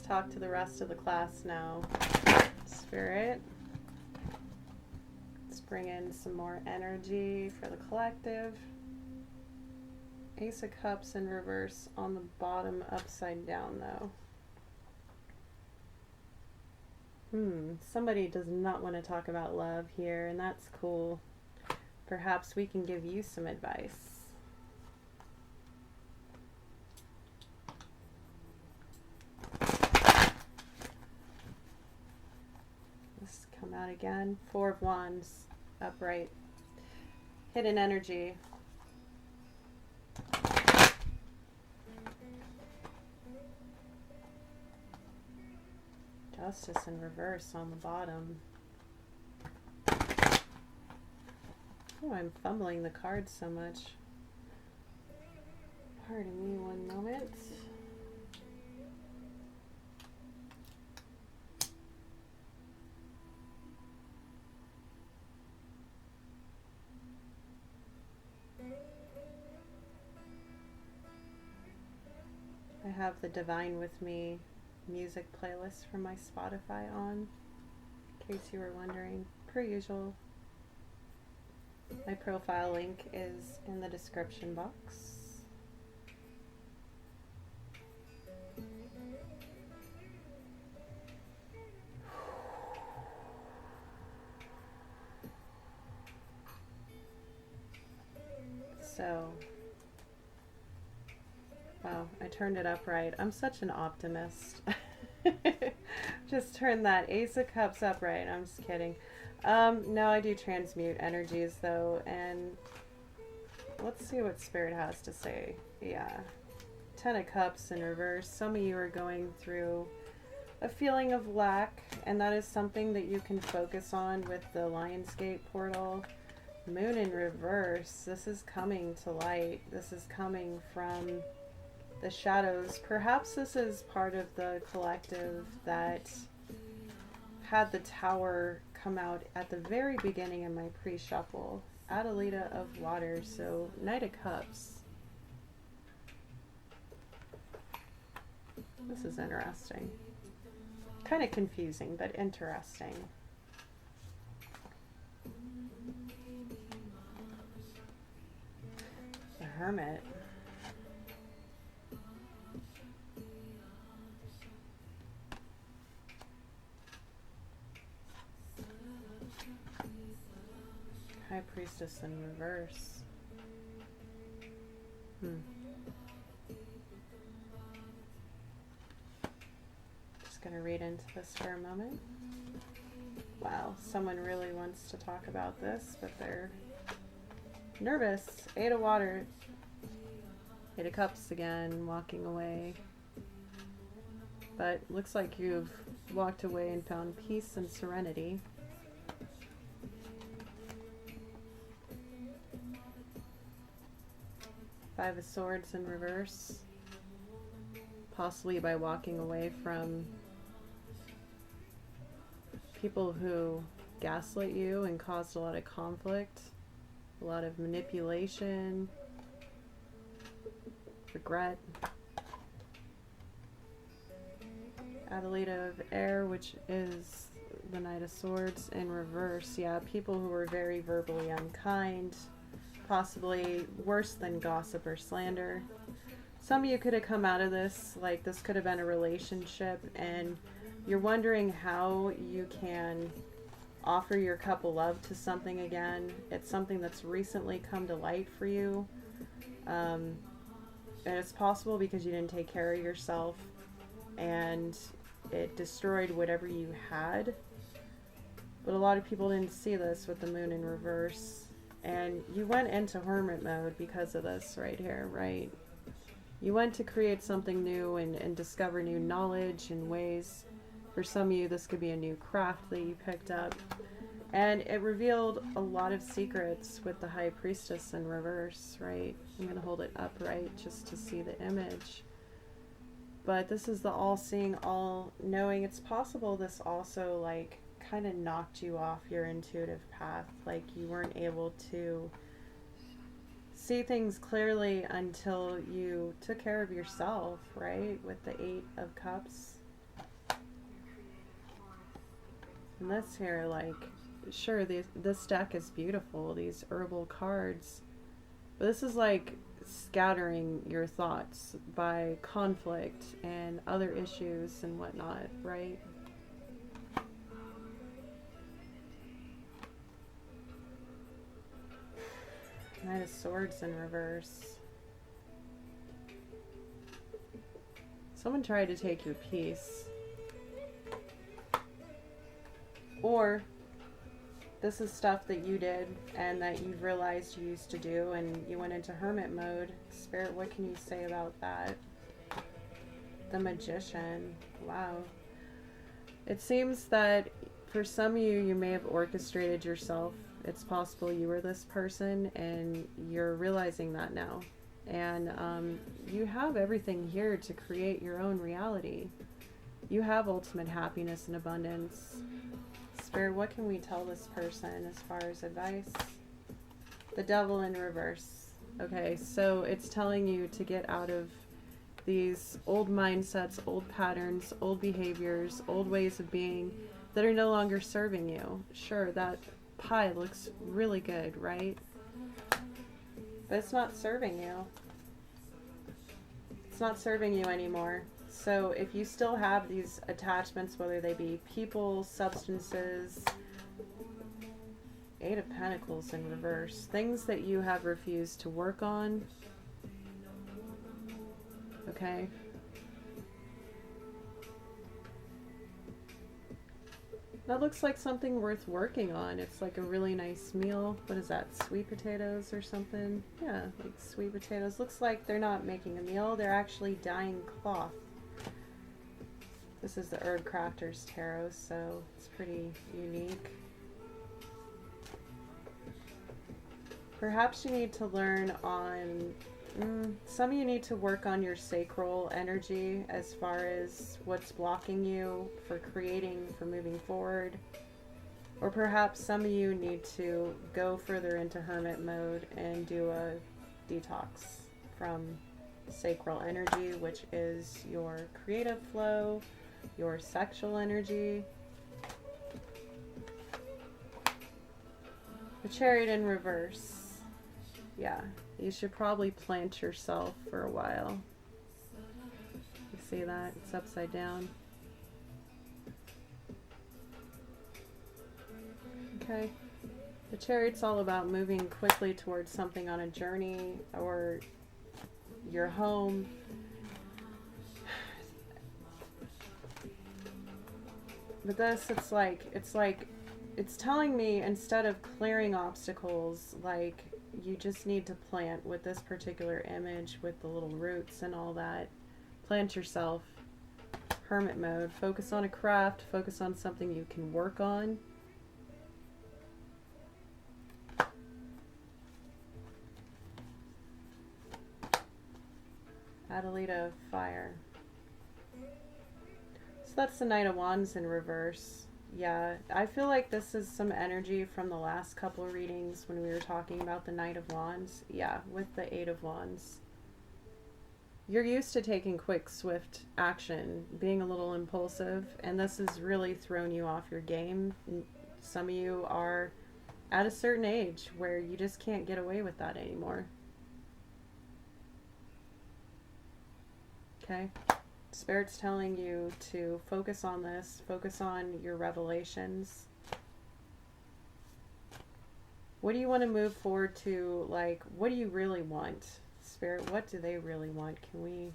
talk to the rest of the class now. Spirit, let's bring in some more energy for the collective. Ace of Cups in reverse on the bottom, upside down though. Somebody does not want to talk about love here, and that's cool. Perhaps we can give you some advice. Let's come out again. Four of Wands, upright. Hidden energy. Justice in reverse on the bottom. Oh, I'm fumbling the cards so much. Pardon me one moment. I have the Divine With Me music playlist from my Spotify on, in case you were wondering. Per usual, my profile link is in the description box. So, wow, I turned it upright. I'm such an optimist. Just turned that Ace of Cups upright. I'm just kidding. No, I do transmute energies though, and let's see what Spirit has to say. Yeah. 10 of Cups in reverse. Some of you are going through a feeling of lack, and that is something that you can focus on with the Lionsgate portal. Moon in reverse. This is coming to light. This is coming from the shadows. Perhaps this is part of the collective that had the Tower come out at the very beginning of my pre-shuffle. Adalita of Water, so Knight of Cups. This is interesting. Kind of confusing, but interesting. The Hermit. High Priestess in reverse. Just gonna read into this for a moment. Wow, someone really wants to talk about this, but they're nervous. 8 of Water. 8 of Cups again, walking away. But looks like you've walked away and found peace and serenity. Five of Swords in reverse, possibly by walking away from people who gaslit you and caused a lot of conflict, a lot of manipulation, regret. Adalita of Air, which is the Knight of Swords in reverse. Yeah, people who were very verbally unkind, possibly worse than gossip or slander. Some of you could have come out of this, like this could have been a relationship, and you're wondering how you can offer your cup of love to something again. It's something that's recently come to light for you. And it's possible because you didn't take care of yourself and it destroyed whatever you had. But a lot of people didn't see this with the Moon in reverse. And you went into hermit mode because of this right here, right? You went to create something new and discover new knowledge and ways. For some of you, this could be a new craft that you picked up. And it revealed a lot of secrets with the High Priestess in reverse, right? I'm going to hold it upright just to see the image. But this is the all-seeing, all-knowing. It's possible this also, like, kind of knocked you off your intuitive path. Like, you weren't able to see things clearly until you took care of yourself, right? With the 8 of Cups. And this here, like, sure, this deck is beautiful, these herbal cards, but this is like scattering your thoughts by conflict and other issues and whatnot, right? Knight of Swords in reverse. Someone tried to take your peace. Or this is stuff that you did and that you realized you used to do and you went into hermit mode. Spirit, what can you say about that? The Magician. Wow. It seems that for some of you, you may have orchestrated yourself. It's possible you were this person and you're realizing that now. And you have everything here to create your own reality. You have ultimate happiness and abundance. Spirit, what can we tell this person as far as advice? The Devil in reverse. Okay, so it's telling you to get out of these old mindsets, old patterns, old behaviors, old ways of being that are no longer serving you. Sure, that pie looks really good, right? But it's not serving you. It's not serving you anymore. So if you still have these attachments, whether they be people, substances, Eight of Pentacles in reverse, things that you have refused to work on, okay? That looks like something worth working on. It's like a really nice meal. What is that, sweet potatoes or something? Yeah, like sweet potatoes. Looks like they're not making a meal, they're actually dyeing cloth. This is the Herbcrafter's Tarot, so it's pretty unique. Perhaps you need to learn on, some of you need to work on your sacral energy as far as what's blocking you for creating, for moving forward. Or perhaps some of you need to go further into hermit mode and do a detox from sacral energy, which is your creative flow, your sexual energy. The Chariot in reverse. Yeah, you should probably plant yourself for a while. You see that? It's upside down. Okay. The Chariot's all about moving quickly towards something on a journey or your home. But this, it's telling me instead of clearing obstacles, like you just need to plant with this particular image with the little roots and all that. Plant yourself. Hermit mode. Focus on a craft. Focus on something you can work on. Adelita, fire. So that's the Knight of Wands in reverse. Yeah, I feel like this is some energy from the last couple of readings when we were talking about the Knight of Wands. Yeah, with the Eight of Wands. You're used to taking quick, swift action, being a little impulsive, and this has really thrown you off your game. Some of you are at a certain age where you just can't get away with that anymore. Okay? Spirit's telling you to focus on this, focus on your revelations. What do you want to move forward to? Like, what do you really want? Spirit, what do they really want? Can we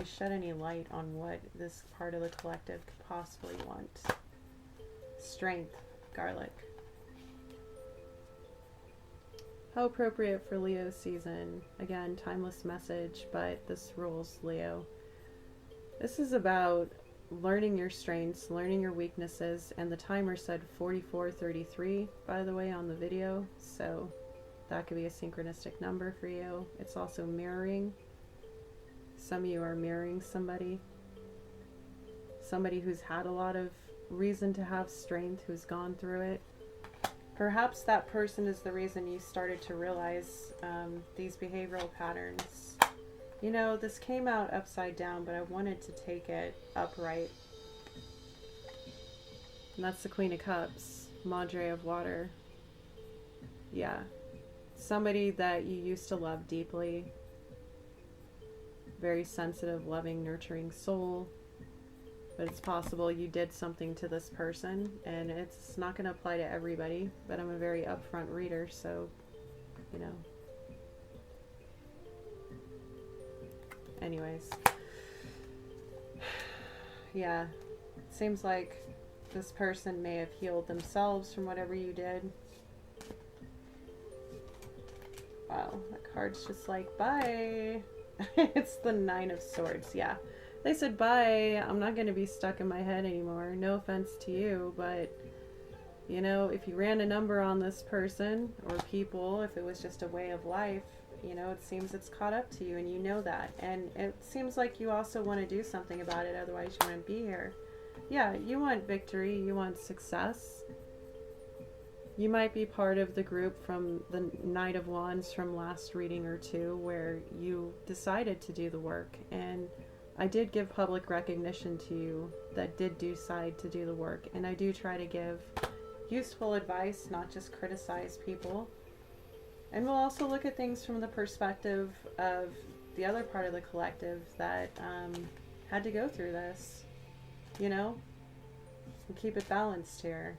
shed any light on what this part of the collective could possibly want? Strength, garlic. How appropriate for Leo season. Again, timeless message, but this rules Leo. This is about learning your strengths, learning your weaknesses, and the timer said 44:33, by the way, on the video, so that could be a synchronistic number for you. It's also mirroring. Some of you are mirroring somebody who's had a lot of reason to have strength, who's gone through it. Perhaps that person is the reason you started to realize these behavioral patterns. You know, this came out upside down, but I wanted to take it upright. And that's the Queen of Cups, Madre of Water. Yeah. Somebody that you used to love deeply. Very sensitive, loving, nurturing soul. But it's possible you did something to this person, and it's not going to apply to everybody, but I'm a very upfront reader, so, you know. Anyways. Yeah. It seems like this person may have healed themselves from whatever you did. Wow, that card's just like, bye. It's the Nine of Swords, yeah. They said, bye, I'm not going to be stuck in my head anymore. No offense to you, but, you know, if you ran a number on this person or people, if it was just a way of life, you know, it seems it's caught up to you, and you know that. And it seems like you also want to do something about it, otherwise you wouldn't be here. Yeah, you want victory, you want success. You might be part of the group from the Knight of Wands from last reading or two where you decided to do the work, and I did give public recognition to you that did decide to do the work, and I do try to give useful advice, not just criticize people. And we'll also look at things from the perspective of the other part of the collective that had to go through this, you know, and keep it balanced here.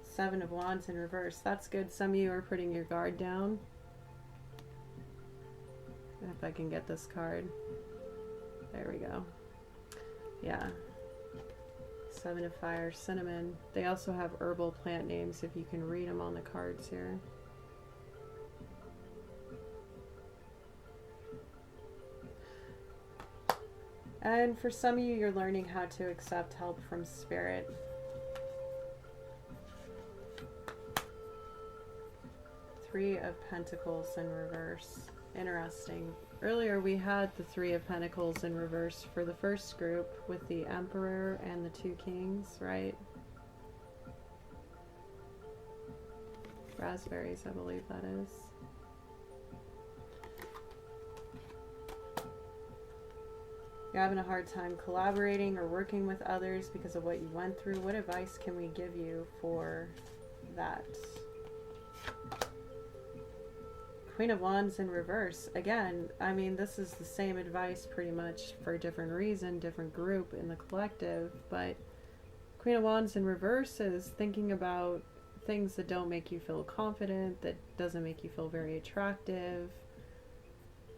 Seven of Wands in reverse. That's good. Some of you are putting your guard down. If I can get this card. There we go. Yeah. Seven of Fire, Cinnamon. They also have herbal plant names if you can read them on the cards here. And for some of you, you're learning how to accept help from Spirit. Three of Pentacles in reverse. Interesting. Earlier we had the Three of Pentacles in reverse for the first group with the Emperor and the two Kings, right? Raspberries, I believe that is. You're having a hard time collaborating or working with others because of what you went through. What advice can we give you for that? Queen of Wands in reverse. Again, I mean, this is the same advice pretty much for a different reason, different group in the collective, but Queen of Wands in reverse is thinking about things that don't make you feel confident, that doesn't make you feel very attractive.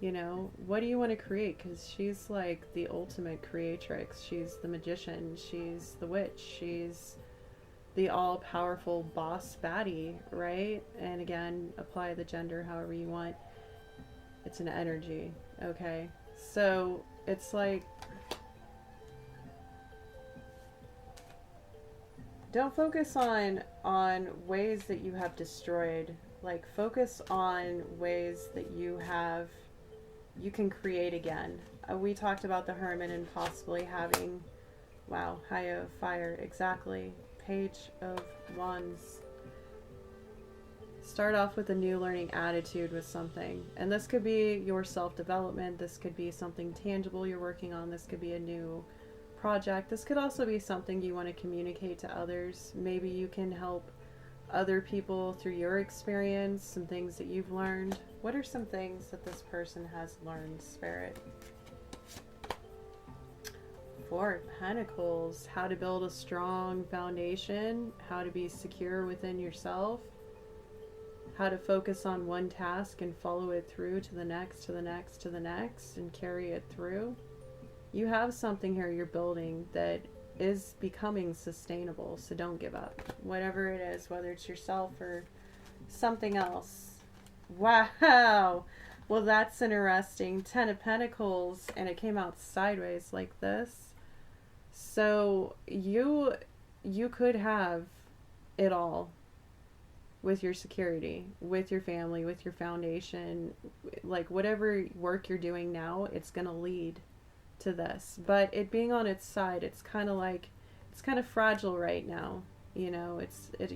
You know, what do you want to create? Because she's like the ultimate creatrix. She's the magician. She's the witch. She's the all-powerful boss baddie, right? And again, apply the gender however you want. It's an energy, okay? So it's like, don't focus on ways that you have destroyed. Like, focus on ways that you can create again. We talked about the Hermit and possibly having, wow, High of Fire, exactly. Page of Wands. Start off with a new learning attitude with something. And this could be your self-development. This could be something tangible you're working on. This could be a new project. This could also be something you want to communicate to others. Maybe you can help other people through your experience, some things that you've learned. What are some things that this person has learned, Spirit? Four of Pentacles. How to build a strong foundation, how to be secure within yourself, how to focus on one task and follow it through to the next, to the next, to the next, and carry it through. You have something here you're building that is becoming sustainable, so don't give up. Whatever it is, whether it's yourself or something else. Wow! Well, that's interesting. Ten of Pentacles, and it came out sideways like this. So you could have it all with your security, with your family, with your foundation, like whatever work you're doing now, it's going to lead to this. But it being on its side, it's kind of like, it's kind of fragile right now. You know,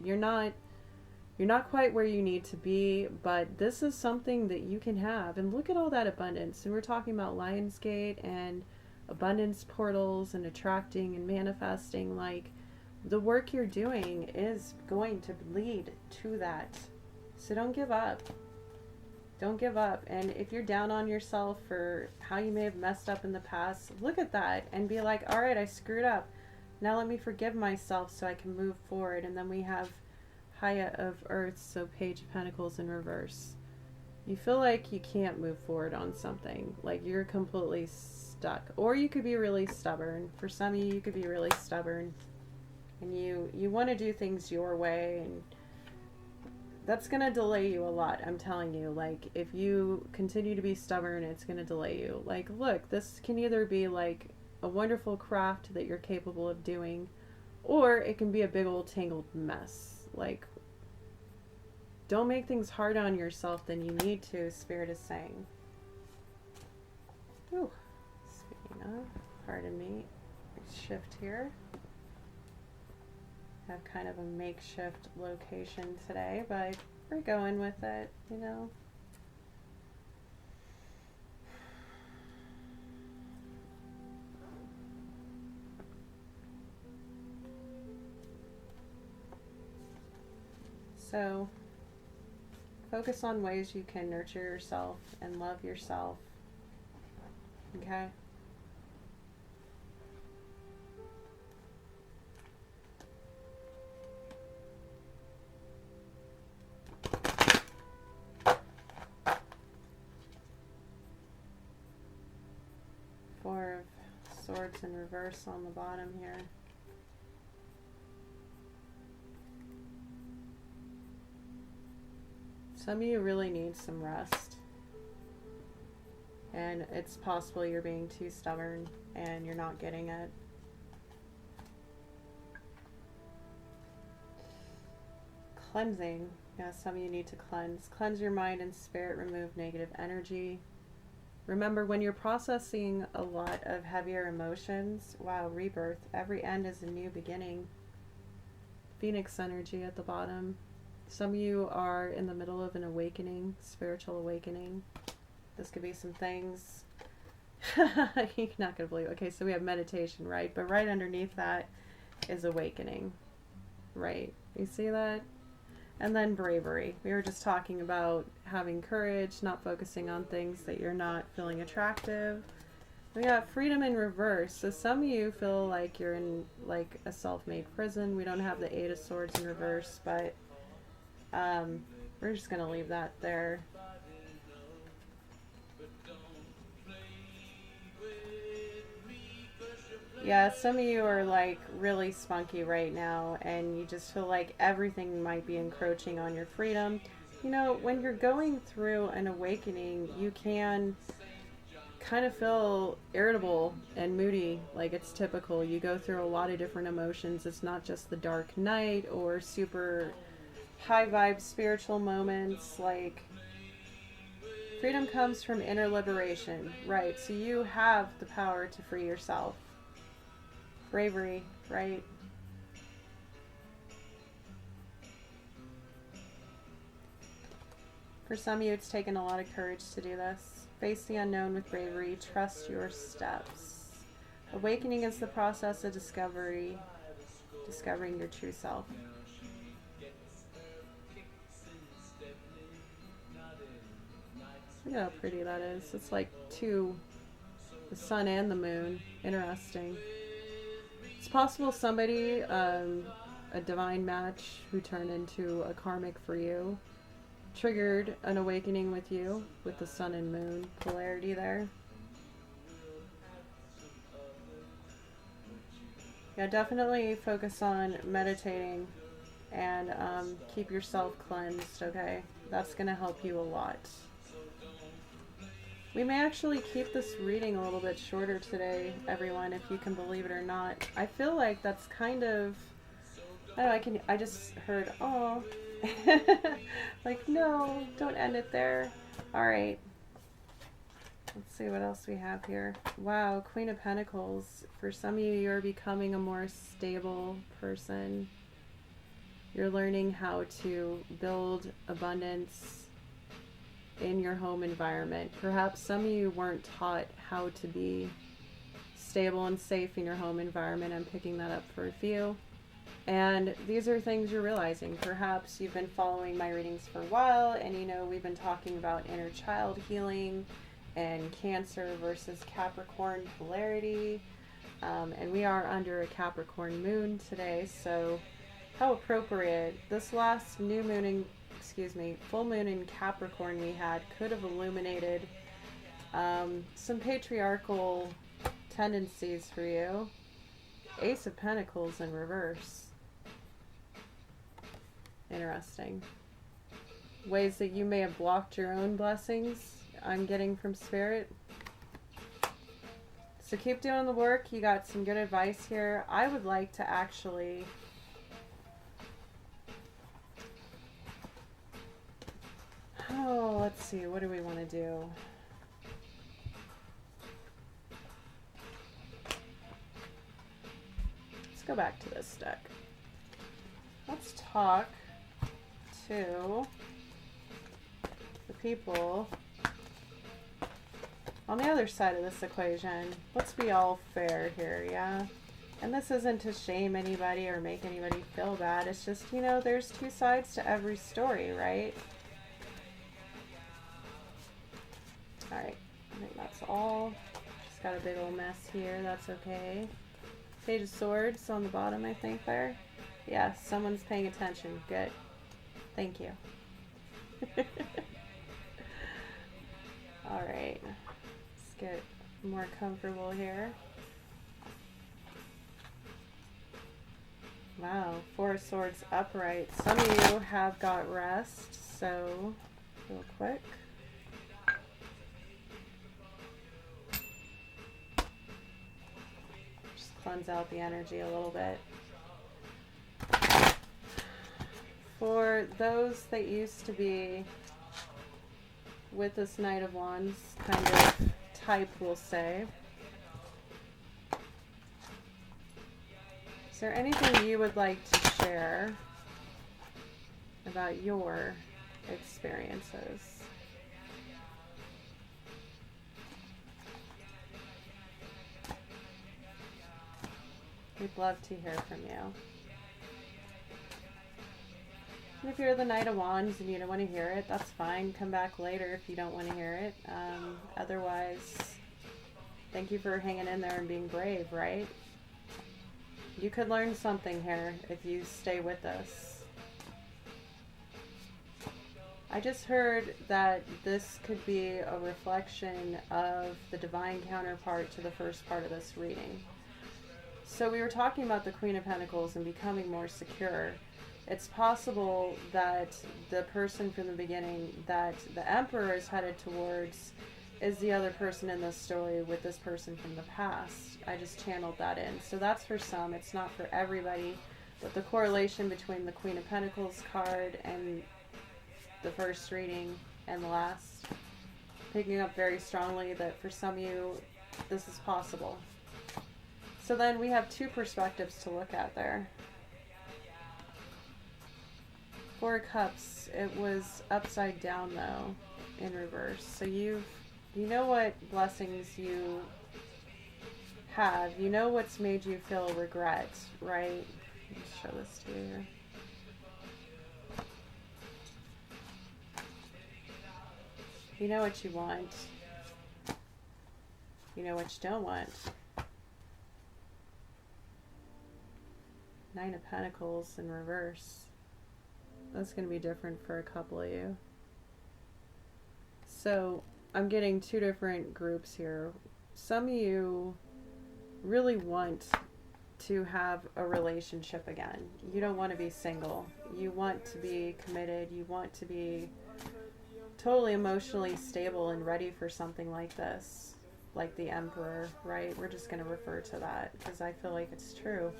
you're not quite where you need to be, but this is something that you can have. And look at all that abundance. And we're talking about Lionsgate and abundance portals and attracting and manifesting. Like, the work you're doing is going to lead to that. So don't give up. Don't give up. And if you're down on yourself for how you may have messed up in the past, look at that and be like, all right, I screwed up. Now let me forgive myself so I can move forward. And then we have Hyatt of Earth, so Page of Pentacles in reverse. You feel like you can't move forward on something. Like you're completely stuck. Or you could be really stubborn. For some of you, you could be really stubborn. And you want to do things your way, and that's going to delay you a lot, I'm telling you. Like, if you continue to be stubborn, it's going to delay you. Like, look, this can either be like a wonderful craft that you're capable of doing, or it can be a big old tangled mess. Like, don't make things harder on yourself than you need to, Spirit is saying. Ooh, speaking of, pardon me, shift here. Have kind of a makeshift location today, but we're going with it, you know. So focus on ways you can nurture yourself and love yourself. Okay? Four of Swords in reverse on the bottom here. Some of you really need some rest. And it's possible you're being too stubborn and you're not getting it. Cleansing. Yeah, some of you need to cleanse. Cleanse your mind and spirit, remove negative energy. Remember, when you're processing a lot of heavier emotions, wow, rebirth, every end is a new beginning. Phoenix energy at the bottom. Some of you are in the middle of an awakening, spiritual awakening. This could be some things. You're not going to believe it. Okay, so we have meditation, right? But right underneath that is awakening, right? You see that? And then bravery. We were just talking about having courage, not focusing on things that you're not feeling attractive. We got freedom in reverse. So some of you feel like you're in like a self-made prison. We don't have the Eight of Swords in reverse, but we're just going to leave that there. Yeah, some of you are like really spunky right now and you just feel like everything might be encroaching on your freedom. You know, when you're going through an awakening, you can kind of feel irritable and moody, like it's typical. You go through a lot of different emotions. It's not just the dark night or super high vibe spiritual moments. Like, freedom comes from inner liberation, right? So you have the power to free yourself. Bravery, right? For some of you, it's taken a lot of courage to do this. Face the unknown with bravery. Trust your steps. Awakening is the process of discovering your true self. Look how pretty that is. It's like the sun and the moon. Interesting. It's possible somebody, a divine match who turned into a karmic for you, triggered an awakening with you with the sun and moon polarity there. Yeah, definitely focus on meditating and keep yourself cleansed, okay? That's going to help you a lot. We may actually keep this reading a little bit shorter today, everyone, if you can believe it or not. I feel like that's kind of, I don't know, I just heard, oh, like, no, don't end it there. All right. Let's see what else we have here. Wow, Queen of Pentacles. For some of you, you're becoming a more stable person. You're learning how to build abundance in your home environment. Perhaps some of you weren't taught how to be stable and safe in your home environment. I'm picking that up for a few. And these are things you're realizing. Perhaps you've been following my readings for a while, and you know we've been talking about inner child healing and Cancer versus Capricorn polarity. And we are under a Capricorn moon today, so how appropriate. This last full moon in Capricorn we had could have illuminated some patriarchal tendencies for you. Ace of Pentacles in reverse. Interesting. Ways that you may have blocked your own blessings, I'm getting from Spirit. So keep doing the work. You got some good advice here. I would like to actually let's see, what do we want to do? Let's go back to this deck. Let's talk to the people on the other side of this equation. Let's be all fair here, yeah? And this isn't to shame anybody or make anybody feel bad. It's just, you know, there's two sides to every story, right? Alright, I think that's all. Just got a big old mess here. That's okay. Page of Swords on the bottom, I think, there. Yeah, someone's paying attention. Good. Thank you. Alright. Let's get more comfortable here. Wow, Four of Swords upright. Some of you have got rest, so real quick. Just cleanse out the energy a little bit. For those that used to be with this Knight of Wands kind of type, we'll say, is there anything you would like to share about your experiences? We'd love to hear from you. And if you're the Knight of Wands and you don't want to hear it, that's fine. Come back later if you don't want to hear it. Otherwise, thank you for hanging in there and being brave, right? You could learn something here if you stay with us. I just heard that this could be a reflection of the divine counterpart to the first part of this reading. So we were talking about the Queen of Pentacles and becoming more secure. It's possible that the person from the beginning that the Emperor is headed towards is the other person in this story with this person from the past. I just channeled that in. So that's for some. It's not for everybody. But the correlation between the Queen of Pentacles card and the first reading and the last, picking up very strongly that for some of you, this is possible. So then we have two perspectives to look at there. Four of Cups, it was upside down though, in reverse. So you know what blessings you have. You know what's made you feel regret, right? Let me show this to you here. You know what you want. You know what you don't want. Nine of Pentacles in reverse. That's going to be different for a couple of you. So I'm getting two different groups here. Some of you really want to have a relationship again. You don't want to be single. You want to be committed. You want to be totally emotionally stable and ready for something like this. Like the Emperor, right? We're just going to refer to that because I feel like it's true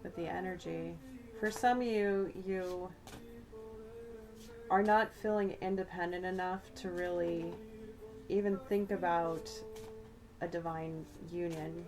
with the energy. For some of you, you are not feeling independent enough to really even think about a divine union